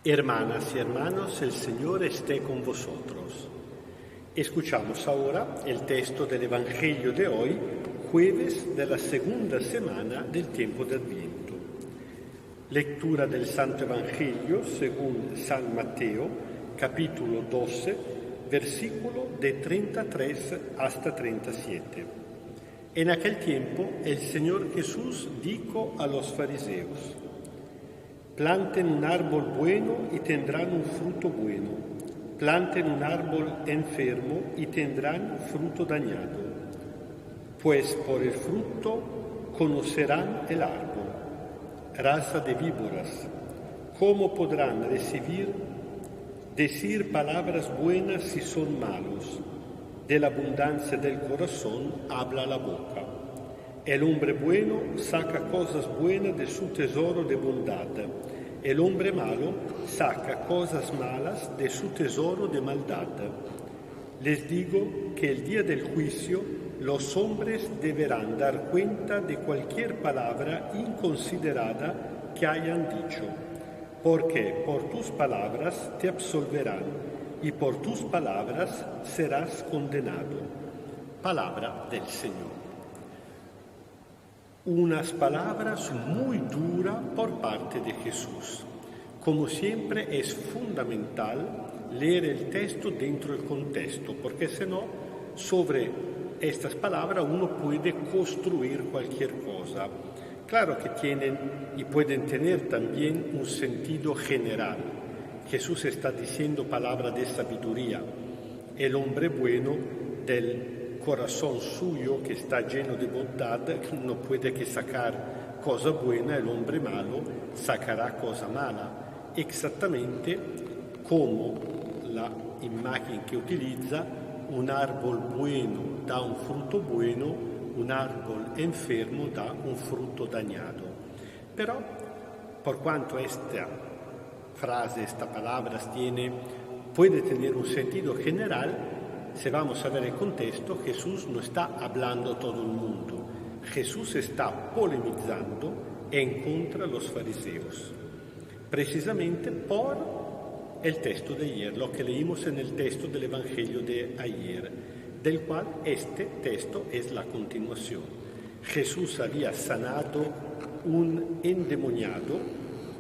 Hermanas y hermanos, el Señor esté con vosotros. Escuchamos ahora el texto del Evangelio de hoy, jueves de la segunda semana del tiempo de Adviento. Lectura del Santo Evangelio según San Mateo, capítulo 12, versículo de 33 hasta 37. En aquel tiempo el Señor Jesús dijo a los fariseos: planten un árbol bueno y tendrán un fruto bueno. Planten un árbol enfermo y tendrán fruto dañado. Pues por el fruto conocerán el árbol. Raza de víboras, ¿cómo podrán decir palabras buenas si son malos? De la abundancia del corazón habla la boca. El hombre bueno saca cosas buenas de su tesoro de bondad. El hombre malo saca cosas malas de su tesoro de maldad. Les digo que el día del juicio los hombres deberán dar cuenta de cualquier palabra inconsiderada que hayan dicho, porque por tus palabras te absolverán y por tus palabras serás condenado. Palabra del Señor. Unas palabras muy duras por parte de Jesús. Como siempre es fundamental leer el texto dentro del contexto, porque si no, sobre estas palabras uno puede construir cualquier cosa. Claro que tienen y pueden tener también un sentido general. Jesús está diciendo palabras de sabiduría. El hombre bueno del corazón suyo, que está lleno de bondad, no puede que sacar cosa buena. El hombre malo sacará cosa mala. Exactamente como la imagen que utiliza: un árbol bueno da un fruto bueno, un árbol enfermo da un fruto dañado. Pero, por cuanto esta frase, esta palabra puede tener un sentido general, si vamos a ver el contexto, Jesús no está hablando a todo el mundo. Jesús está polemizando en contra de los fariseos, precisamente por el texto de ayer, lo que leímos en el texto del Evangelio de ayer, del cual este texto es la continuación. Jesús había sanado un endemoniado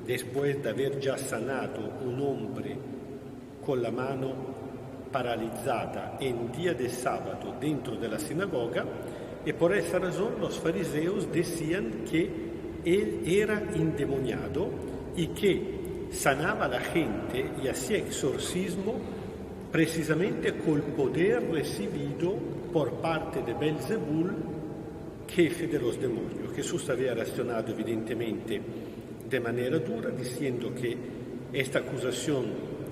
después de haber ya sanado un hombre con la mano paralizada en día de sábado dentro de la sinagoga, y por esa razón los fariseos decían que él era endemoniado y que sanaba a la gente y hacía exorcismo precisamente con el poder recibido por parte de Belzebul, jefe de los demonios. Jesús había reaccionado evidentemente de manera dura, diciendo que esta acusación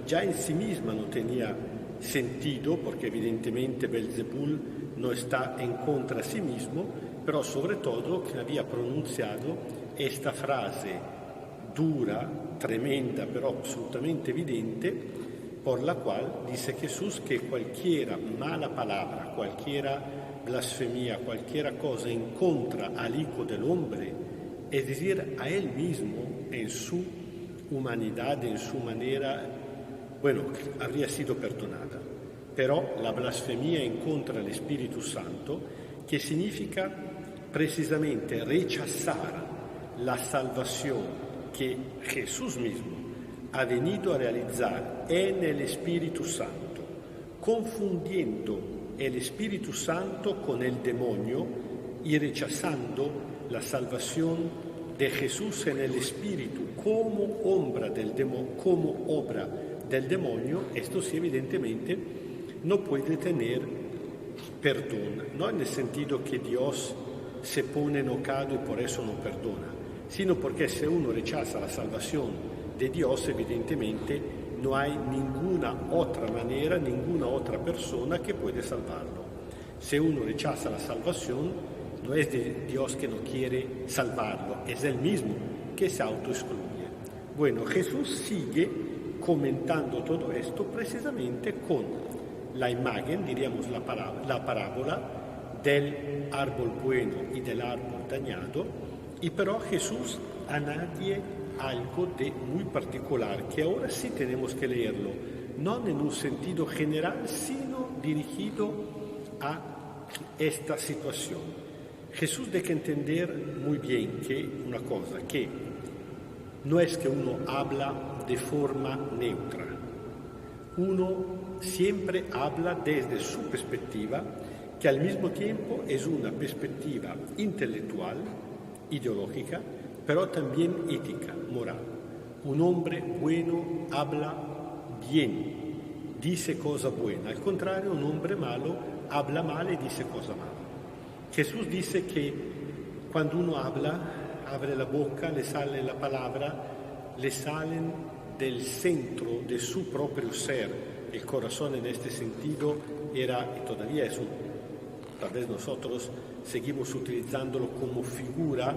ya en sí misma no tenía sentido, porque evidentemente Belzebul no está en contra de sí mismo, pero sobre todo que había pronunciado esta frase dura, tremenda, pero absolutamente evidente, por la cual dice Jesús que cualquiera mala palabra, cualquiera blasfemia, cualquiera cosa en contra al Hijo del Hombre, es decir, a Él mismo, en su humanidad, en su manera, habría sido perdonada. Pero la blasfemia en contra del Espíritu Santo, que significa precisamente rechazar la salvación que Jesús mismo ha venido a realizar en el Espíritu Santo, confundiendo el Espíritu Santo con el demonio y rechazando la salvación de Jesús en el Espíritu como obra del demonio, esto sí evidentemente no puede tener perdón, no en el sentido que Dios se pone enojado y por eso no perdona, sino porque si uno rechaza la salvación de Dios, evidentemente no hay ninguna otra manera, ninguna otra persona que puede salvarlo. Si uno rechaza la salvación, no es de Dios que no quiere salvarlo, es Él mismo que se autoexcluye. Bueno, Jesús sigue comentando todo esto precisamente con la imagen, diríamos la parábola del árbol bueno y del árbol dañado, y pero Jesús a nadie algo de muy particular que ahora sí tenemos que leerlo, no en un sentido general, sino dirigido a esta situación. Jesús deja entender muy bien que una cosa, que no es que uno habla de forma neutra, uno siempre habla desde su perspectiva, que al mismo tiempo es una perspectiva intelectual, ideológica, pero también ética, moral. Un hombre bueno habla bien, dice cosas buenas. Al contrario, un hombre malo habla mal y dice cosas malas. Jesús dice que cuando uno habla, abre la boca, le sale la palabra, le salen del centro de su propio ser. El corazón en este sentido era, y todavía es tal vez nosotros seguimos utilizándolo como figura,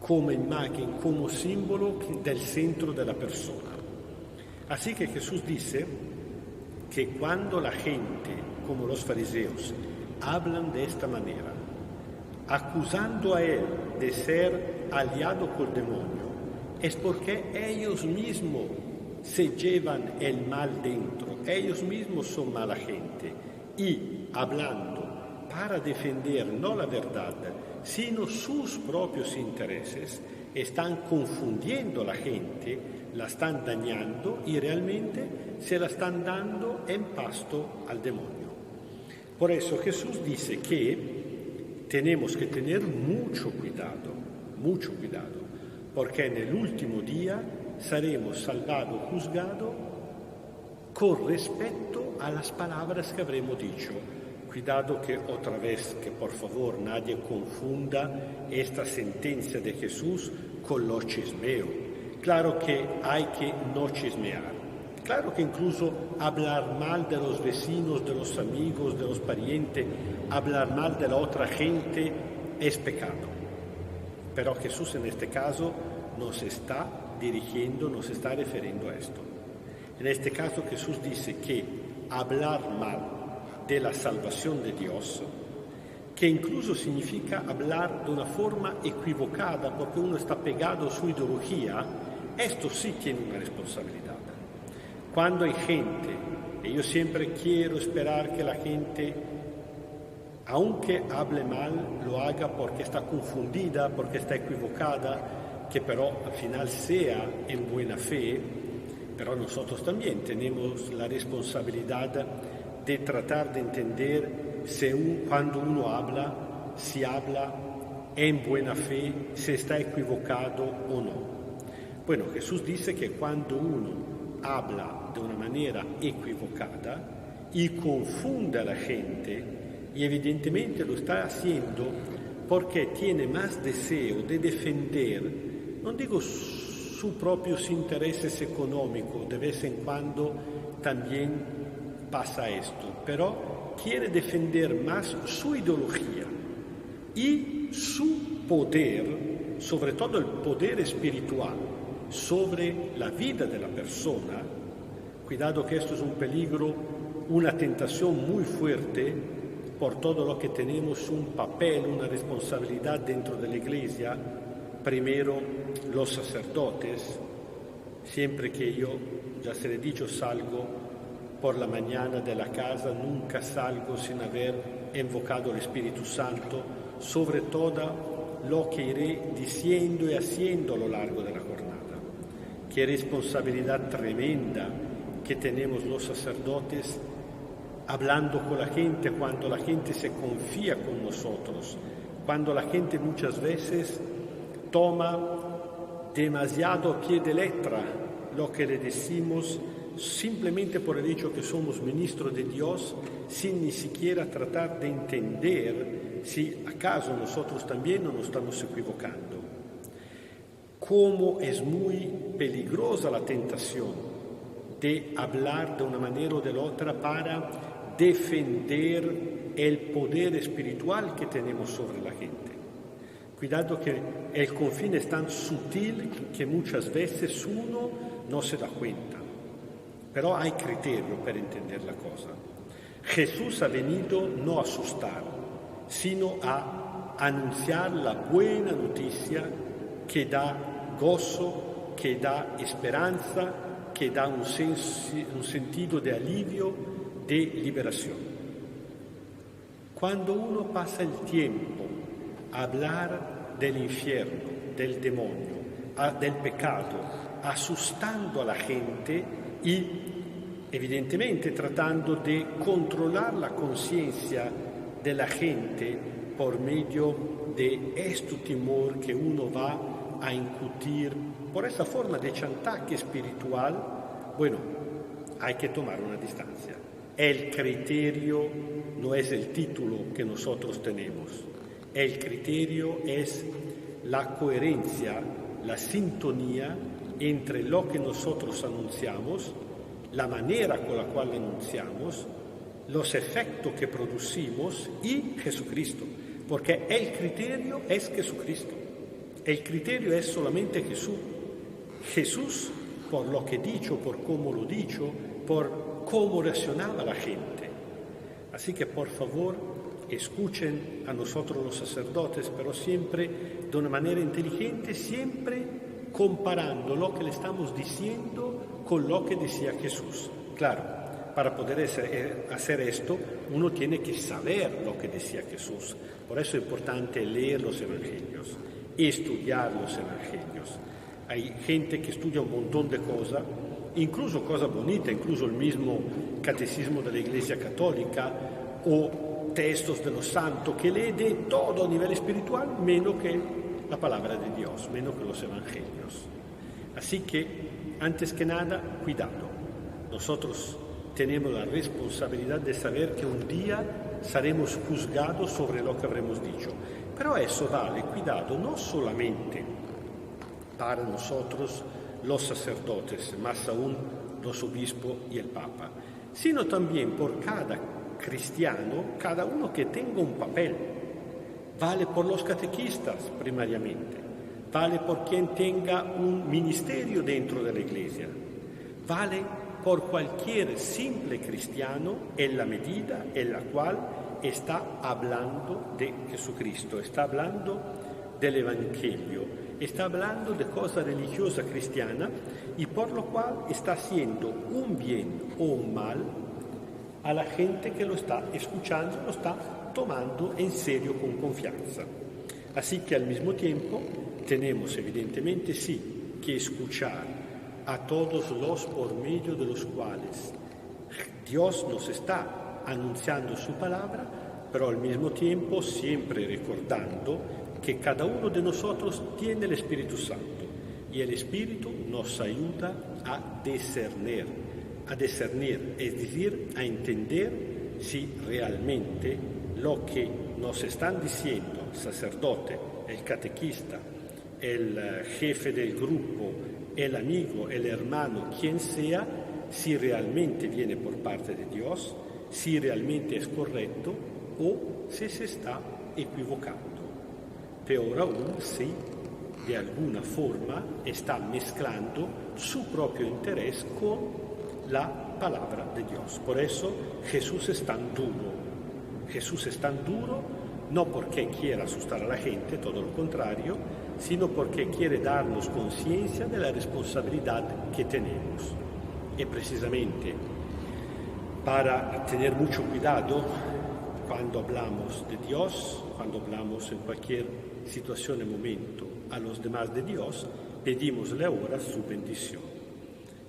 como imagen, como símbolo del centro de la persona. Así que Jesús dice que cuando la gente, como los fariseos, hablan de esta manera, acusando a él de ser aliado con el demonio, es porque ellos mismos se llevan el mal dentro, ellos mismos son mala gente y hablando para defender no la verdad, sino sus propios intereses, están confundiendo a la gente, la están dañando y realmente se la están dando en pasto al demonio. Por eso Jesús dice que tenemos que tener mucho cuidado, porque en el último día seremos salvados, juzgados con respecto a las palabras que habremos dicho. Cuidado que otra vez, que por favor nadie confunda esta sentencia de Jesús con lo chismeo. Claro que hay que no chismear. Claro que incluso hablar mal de los vecinos, de los amigos, de los parientes, hablar mal de la otra gente es pecado. Pero Jesús en este caso nos está dirigiendo, nos está refiriendo a esto. En este caso Jesús dice que hablar mal de la salvación de Dios, que incluso significa hablar de una forma equivocada porque uno está pegado a su ideología, esto sí tiene una responsabilidad. Cuando hay gente, y yo siempre quiero esperar que la gente, aunque hable mal, lo haga porque está confundida, porque está equivocada, que pero al final sea en buena fe, pero nosotros también tenemos la responsabilidad de tratar de entender cuando uno habla, si habla en buena fe, si está equivocado o no. Bueno, Jesús dice que cuando uno habla de una manera equivocada y confunde a la gente, y evidentemente lo está haciendo porque tiene más deseo de defender, no digo sus propios intereses económicos, de vez en cuando también pasa esto, pero quiere defender más su ideología y su poder, sobre todo el poder espiritual, sobre la vida de la persona. Cuidado que esto es un peligro, una tentación muy fuerte por todo lo que tenemos un papel, una responsabilidad dentro de la Iglesia. Primero, los sacerdotes. Siempre que yo, ya se le he dicho, salgo por la mañana de la casa, nunca salgo sin haber invocado el Espíritu Santo sobre todo lo que iré diciendo y haciendo a lo largo de la jornada. Qué responsabilidad tremenda que tenemos los sacerdotes hablando con la gente cuando la gente se confía con nosotros, cuando la gente muchas veces toma demasiado a pie de letra lo que le decimos simplemente por el hecho que somos ministros de Dios, sin ni siquiera tratar de entender si acaso nosotros también no nos estamos equivocando. Cómo es muy peligrosa la tentación de hablar de una manera o de la otra para defender el poder espiritual que tenemos sobre la gente. Cuidado que el confín es tan sutil que muchas veces uno no se da cuenta. Pero hay criterio para entender la cosa. Jesús ha venido no a asustar, sino a anunciar la buena noticia que da gozo, que da esperanza, que da un sentido de alivio, de liberación. Cuando uno pasa el tiempo a hablar del infierno, del demonio, del pecado, asustando a la gente y evidentemente tratando de controlar la conciencia de la gente por medio de este temor que uno va a incutir por esa forma de chantaje espiritual, bueno, hay que tomar una distancia. El criterio no es el título que nosotros tenemos. El criterio es la coherencia, la sintonía entre lo que nosotros anunciamos, la manera con la cual anunciamos, los efectos que producimos y Jesucristo. Porque el criterio es Jesucristo. El criterio es solamente Jesús. Jesús, por lo que dicho, por cómo lo dicho, por cómo reaccionaba la gente. Así que, por favor, escuchen a nosotros los sacerdotes, pero siempre de una manera inteligente, siempre comparando lo que le estamos diciendo con lo que decía Jesús. Claro, para poder hacer esto, uno tiene que saber lo que decía Jesús. Por eso es importante leer los evangelios, estudiar los evangelios. Hay gente que estudia un montón de cosas, incluso cosas bonitas, incluso el mismo catecismo de la Iglesia Católica o textos de los santos, que lee de todo a nivel espiritual, menos que la palabra de Dios, menos que los evangelios. Así que, antes que nada, cuidado. Nosotros tenemos la responsabilidad de saber que un día seremos juzgados sobre lo que habremos dicho. Pero eso vale, cuidado, no solamente para nosotros los sacerdotes, más aún los obispos y el Papa, sino también por cada cristiano, cada uno que tenga un papel. Vale por los catequistas primariamente, vale por quien tenga un ministerio dentro de la Iglesia, vale por cualquier simple cristiano en la medida en la cual está hablando de Jesucristo, está hablando del Evangelio, está hablando de cosa religiosa cristiana y por lo cual está haciendo un bien o un mal a la gente que lo está escuchando, lo está tomando en serio con confianza. Así que al mismo tiempo tenemos evidentemente sí que escuchar a todos los por medio de los cuales Dios nos está anunciando su palabra, pero al mismo tiempo siempre recordando que cada uno de nosotros tiene el Espíritu Santo y el Espíritu nos ayuda a discernir, es decir, a entender si realmente lo que nos están diciendo el sacerdote, el catequista, el jefe del grupo, el amigo, el hermano, quien sea, si realmente viene por parte de Dios, si realmente es correcto o si se está equivocando. Peor aún, si de alguna forma está mezclando su propio interés con la palabra de Dios. Por eso Jesús es tan duro. Jesús es tan duro no porque quiera asustar a la gente, todo lo contrario, sino porque quiere darnos conciencia de la responsabilidad que tenemos. Y precisamente para tener mucho cuidado cuando hablamos de Dios, cuando hablamos en cualquier situación o momento a los demás de Dios, pedimosle ahora su bendición.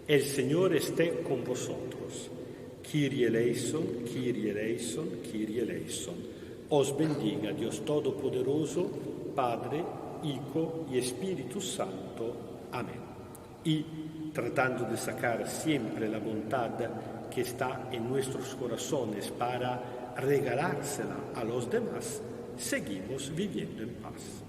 El Señor esté con vosotros. Kyrie eleison, Kyrie eleison, Kyrie eleison. Os bendiga Dios Todopoderoso, Padre, Hijo y Espíritu Santo. Amén. Y tratando de sacar siempre la bondad que está en nuestros corazones para regalársela a los demás, seguimos viviendo en paz.